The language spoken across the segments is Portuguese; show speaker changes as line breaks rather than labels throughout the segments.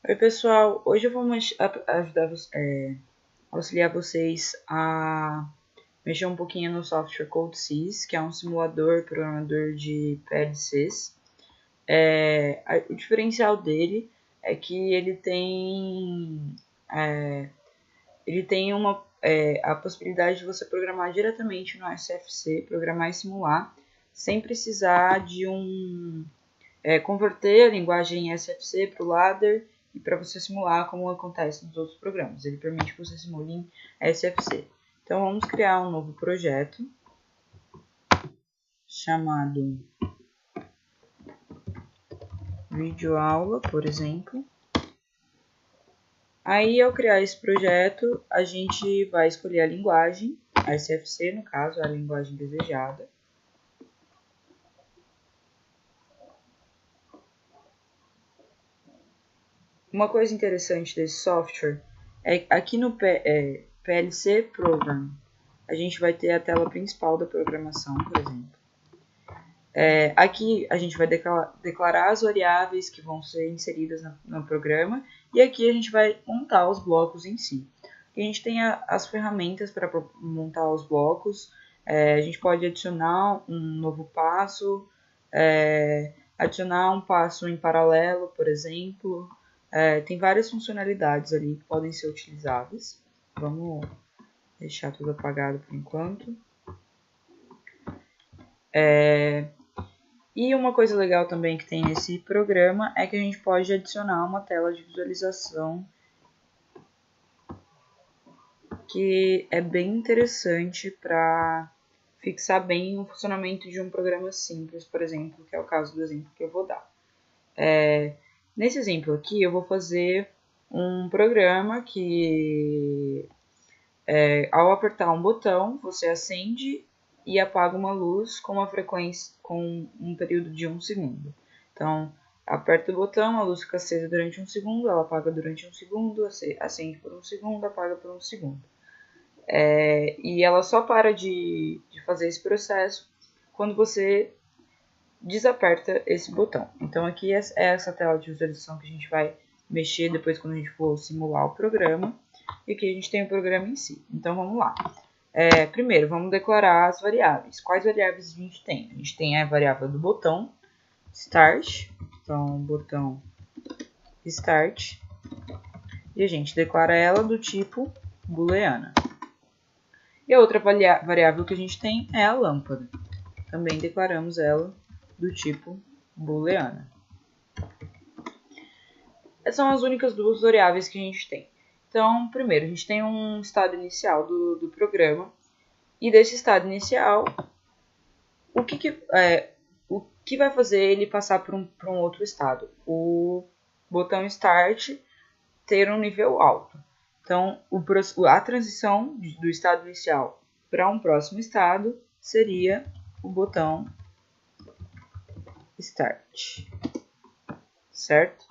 Oi pessoal, hoje eu vou ajudar auxiliar vocês a mexer um pouquinho no software CodeSys, que é um simulador programador de PLCs. O diferencial dele é que ele tem a possibilidade de você programar diretamente no SFC, programar e simular, sem precisar de converter a linguagem SFC para o ladder e para você simular como acontece nos outros programas. Ele permite que você simule em SFC. Então vamos criar um novo projeto chamado videoaula, por exemplo. Aí ao criar esse projeto, a gente vai escolher a linguagem, a SFC no caso, a linguagem desejada. Uma coisa interessante desse software é que aqui no PLC Program a gente vai ter a tela principal da programação, por exemplo. Aqui a gente vai declarar as variáveis que vão ser inseridas no programa e aqui a gente vai montar os blocos em si. Aqui a gente tem as ferramentas para montar os blocos, a gente pode adicionar um novo passo, adicionar um passo em paralelo, por exemplo. Tem várias funcionalidades ali que podem ser utilizadas. Vamos deixar tudo apagado por enquanto. E uma coisa legal também que tem nesse programa é que a gente pode adicionar uma tela de visualização que é bem interessante para fixar bem o funcionamento de um programa simples, por exemplo, que é o caso do exemplo que eu vou dar. Nesse exemplo aqui eu vou fazer um programa que ao apertar um botão você acende e apaga uma luz com uma frequência, com um período de 1 segundo. Então, aperta o botão, a luz fica acesa durante 1 segundo, ela apaga durante 1 segundo, acende por 1 segundo, apaga por 1 segundo. E ela só para de fazer esse processo quando você desaperta esse botão. Então, aqui é essa tela de visualização que a gente vai mexer depois quando a gente for simular o programa. E aqui a gente tem o programa em si. Então, vamos lá. Primeiro, vamos declarar as variáveis. Quais variáveis a gente tem? A gente tem a variável do botão start. Então, botão start. E a gente declara ela do tipo booleana. E a outra variável que a gente tem é a lâmpada. Também declaramos ela do tipo booleana. Essas são as únicas duas variáveis que a gente tem. Então, primeiro, a gente tem um estado inicial do programa. E desse estado inicial, o que vai fazer ele passar para um outro estado? O botão Start ter um nível alto. Então, a transição do estado inicial para um próximo estado seria o botão Start. Certo?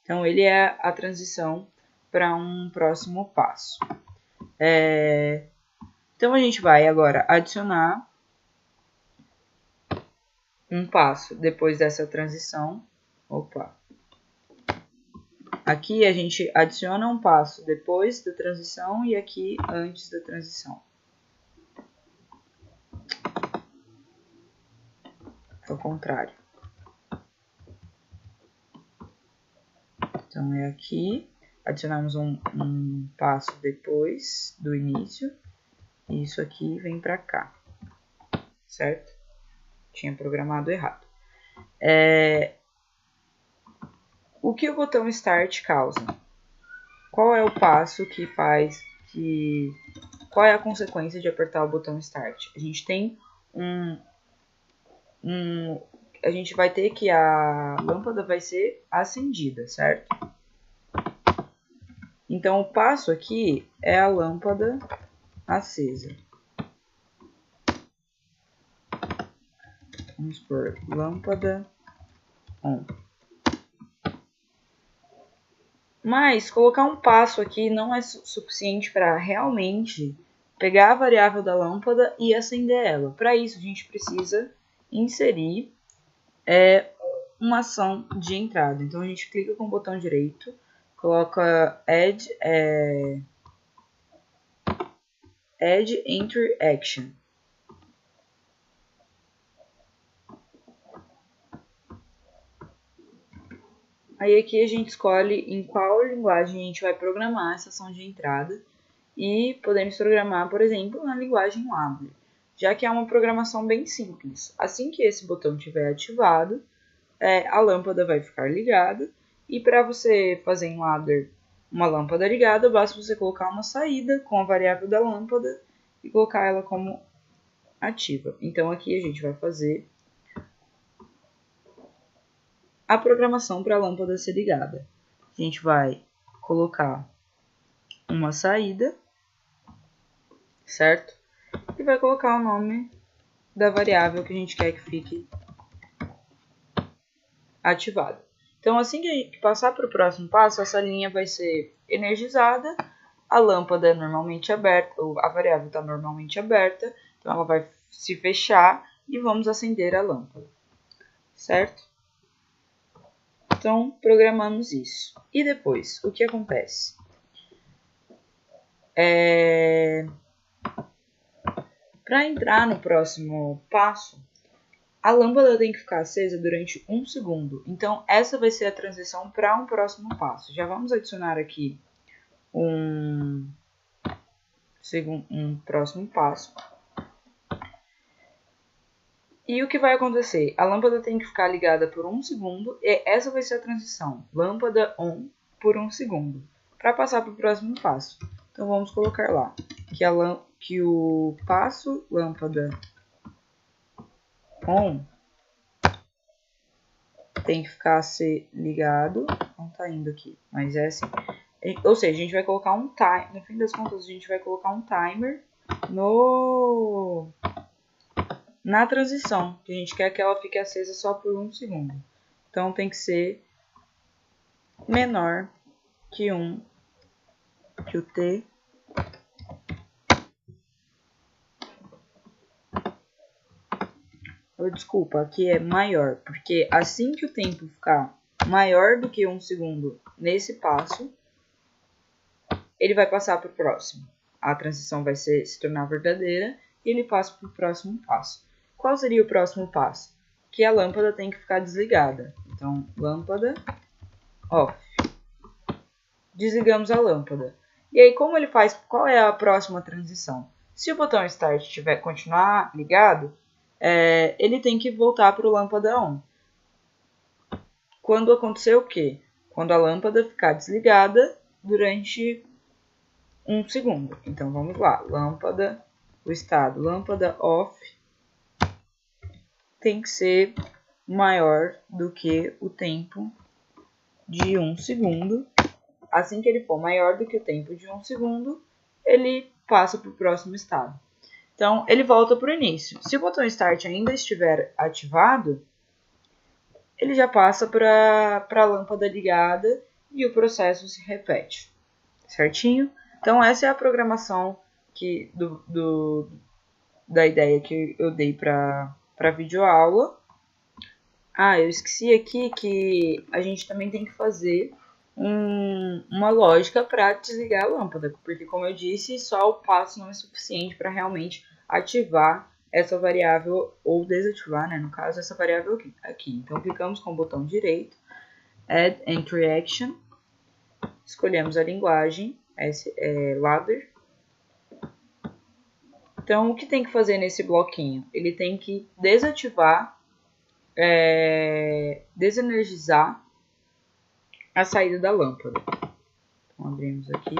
Então, ele é a transição para um próximo passo. Então, a gente vai agora adicionar um passo depois dessa transição. Aqui a gente adiciona um passo depois da transição e aqui antes da transição. Ao contrário. Então, é aqui. Adicionamos um passo depois do início. E isso aqui vem para cá. Certo? Tinha programado errado. O que o botão Start causa? Qual é o passo que faz que... Qual é a consequência de apertar o botão Start? A gente tem a gente vai ter que a lâmpada vai ser acendida, certo? Então, o passo aqui é a lâmpada acesa. Vamos por lâmpada on. Mas colocar um passo aqui não é suficiente para realmente pegar a variável da lâmpada e acender ela. Para isso, a gente precisa inserir uma ação de entrada. Então, a gente clica com o botão direito, coloca Add Entry Action. Aí aqui a gente escolhe em qual linguagem a gente vai programar essa ação de entrada e podemos programar, por exemplo, na linguagem Ladder, já que é uma programação bem simples. Assim que esse botão estiver ativado, a lâmpada vai ficar ligada e para você fazer em Ladder uma lâmpada ligada, basta você colocar uma saída com a variável da lâmpada e colocar ela como ativa. Então aqui a gente vai fazer a programação para a lâmpada ser ligada. A gente vai colocar uma saída, certo? E vai colocar o nome da variável que a gente quer que fique ativada. Então, assim que passar para o próximo passo, essa linha vai ser energizada, a lâmpada é normalmente aberta, ou a variável está normalmente aberta, então ela vai se fechar e vamos acender a lâmpada, certo? Então, programamos isso. E depois, o que acontece? Para entrar no próximo passo, a lâmpada tem que ficar acesa durante 1 segundo. Então, essa vai ser a transição para um próximo passo. Já vamos adicionar aqui um próximo passo. E o que vai acontecer? A lâmpada tem que ficar ligada por 1 segundo e essa vai ser a transição. Lâmpada on por 1 segundo. Para passar para o próximo passo. Então, vamos colocar lá que o passo lâmpada on tem que ficar ligado. Não tá indo aqui, mas é assim. Ou seja, a gente vai colocar um timer. No fim das contas, a gente vai colocar um timer na transição, que a gente quer que ela fique acesa só por 1 segundo. Então, tem que ser menor que o T. Desculpa, aqui é maior, porque assim que o tempo ficar maior do que 1 segundo nesse passo, ele vai passar para o próximo. A transição vai se tornar verdadeira e ele passa para o próximo passo. Qual seria o próximo passo? Que a lâmpada tem que ficar desligada. Então, lâmpada off. Desligamos a lâmpada. E aí, como ele faz? Qual é a próxima transição? Se o botão Start continuar ligado, ele tem que voltar para o lâmpada on. Quando acontecer o quê? Quando a lâmpada ficar desligada durante 1 segundo. Então, vamos lá. O estado lâmpada off tem que ser maior do que o tempo de 1 segundo. Assim que ele for maior do que o tempo de 1 segundo, ele passa para o próximo estado. Então, ele volta para o início. Se o botão Start ainda estiver ativado, ele já passa para a lâmpada ligada e o processo se repete. Certinho? Então, essa é a programação da ideia que eu dei para a videoaula. Eu esqueci aqui que a gente também tem que fazer uma lógica para desligar a lâmpada, porque como eu disse, só o passo não é suficiente para realmente ativar essa variável ou desativar, né, no caso, essa variável aqui. Então, clicamos com o botão direito, Add Entry Action, escolhemos a linguagem, Ladder. Então, o que tem que fazer nesse bloquinho? Ele tem que desativar, desenergizar a saída da lâmpada. Então, abrimos aqui.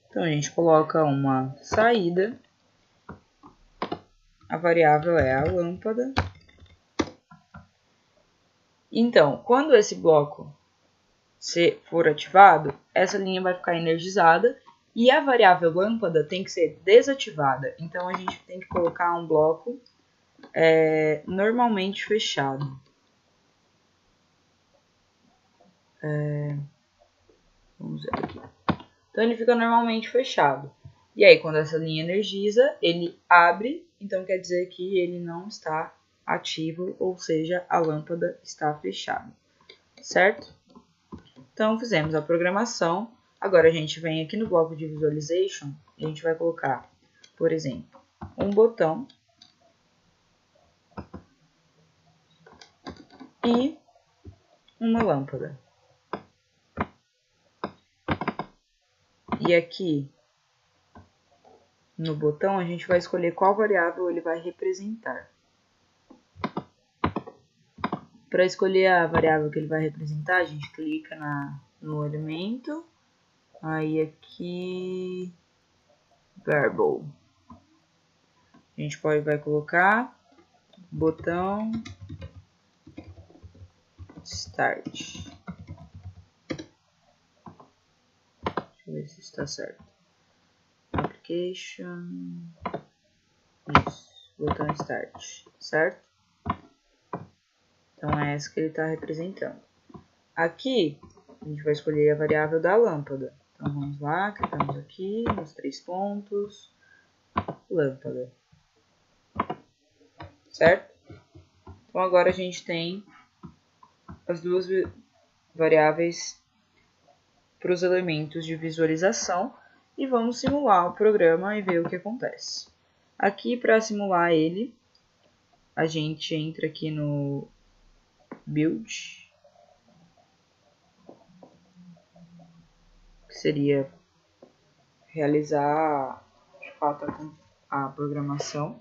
Então, a gente coloca uma saída. A variável é a lâmpada. Então, quando esse bloco for ativado, essa linha vai ficar energizada e a variável lâmpada tem que ser desativada. Então, a gente tem que colocar um bloco normalmente fechado. Vamos ver aqui. Então, ele fica normalmente fechado. E aí, quando essa linha energiza, ele abre, então quer dizer que ele não está ativo, ou seja, a lâmpada está fechada, certo? Então, fizemos a programação. Agora, a gente vem aqui no bloco de Visualization, a gente vai colocar, por exemplo, um botão e uma lâmpada. E aqui, no botão, a gente vai escolher qual variável ele vai representar. Para escolher a variável que ele vai representar, a gente clica no elemento, aí aqui, variable. A gente vai colocar botão start. Deixa eu ver se está certo. Application, isso, botão start, certo? Então é essa que ele está representando. Aqui, a gente vai escolher a variável da lâmpada. Então vamos lá, clicamos aqui nos 3 pontos, lâmpada, certo? Então agora a gente tem as duas variáveis para os elementos de visualização e vamos simular o programa e ver o que acontece. Aqui, para simular ele, a gente entra aqui no Build, que seria realizar de fato a programação.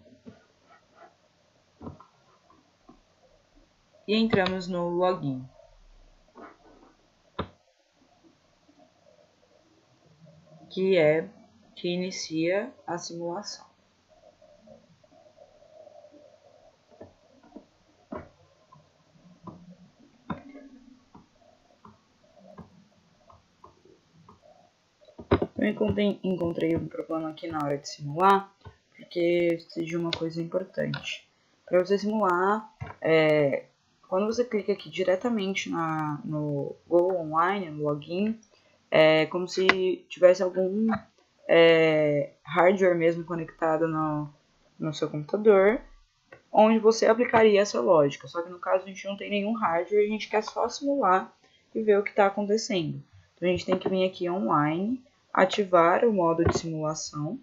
E entramos no Login. Que inicia a simulação. Eu encontrei um problema aqui na hora de simular, porque de uma coisa importante. Para você simular, quando você clica aqui diretamente no Go Online, no Login, é como se tivesse algum hardware mesmo conectado no seu computador, onde você aplicaria essa lógica. Só que no caso a gente não tem nenhum hardware, a gente quer só simular e ver o que está acontecendo. Então a gente tem que vir aqui online, ativar o modo de simulação,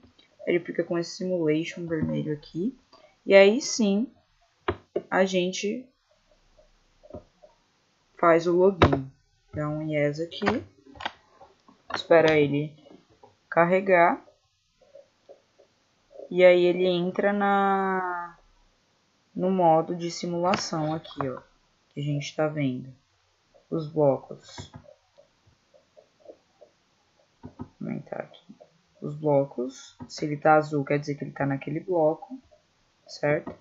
ele fica com esse simulation vermelho aqui, e aí sim a gente faz o login. Dá um yes aqui, espera ele carregar, e aí ele entra no modo de simulação aqui, ó, que a gente está vendo. Os blocos. Vou aumentar aqui. Os blocos, se ele tá azul, quer dizer que ele tá naquele bloco, certo?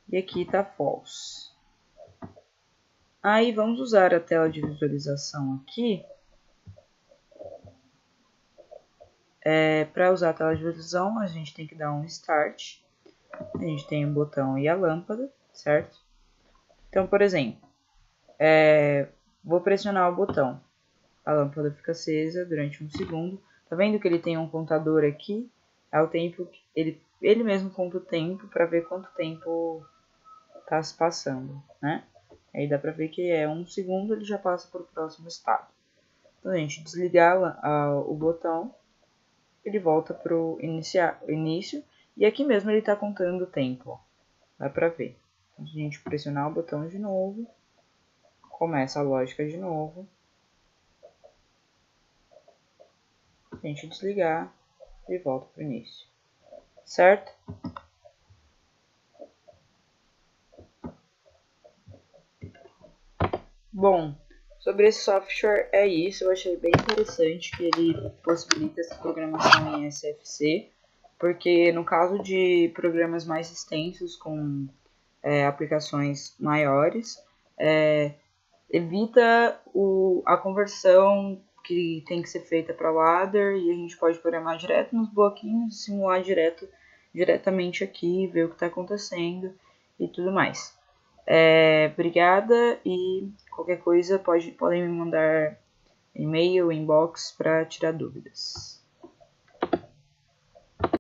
E aqui tá false. Aí vamos usar a tela de visualização aqui. Para usar a tela de visualização, a gente tem que dar um start. A gente tem um botão e a lâmpada, certo? Então, por exemplo, vou pressionar o botão. A lâmpada fica acesa durante 1 segundo. Tá vendo que ele tem um contador aqui? É o tempo que ele mesmo conta o tempo para ver quanto tempo está se passando, né? Aí dá para ver que 1 segundo ele já passa para o próximo estado. Então a gente desligar o botão, ele volta para o início e aqui mesmo ele está contando o tempo, ó. Dá para ver. Então, se a gente pressionar o botão de novo, começa a lógica de novo. Se a gente desligar, ele volta para o início, certo? Bom, sobre esse software é isso. Eu achei bem interessante que ele possibilita essa programação em SFC, porque no caso de programas mais extensos com aplicações maiores, evita a conversão que tem que ser feita para ladder e a gente pode programar direto nos bloquinhos, simular diretamente aqui, ver o que está acontecendo e tudo mais. Obrigada e qualquer coisa podem me mandar e-mail, inbox para tirar dúvidas.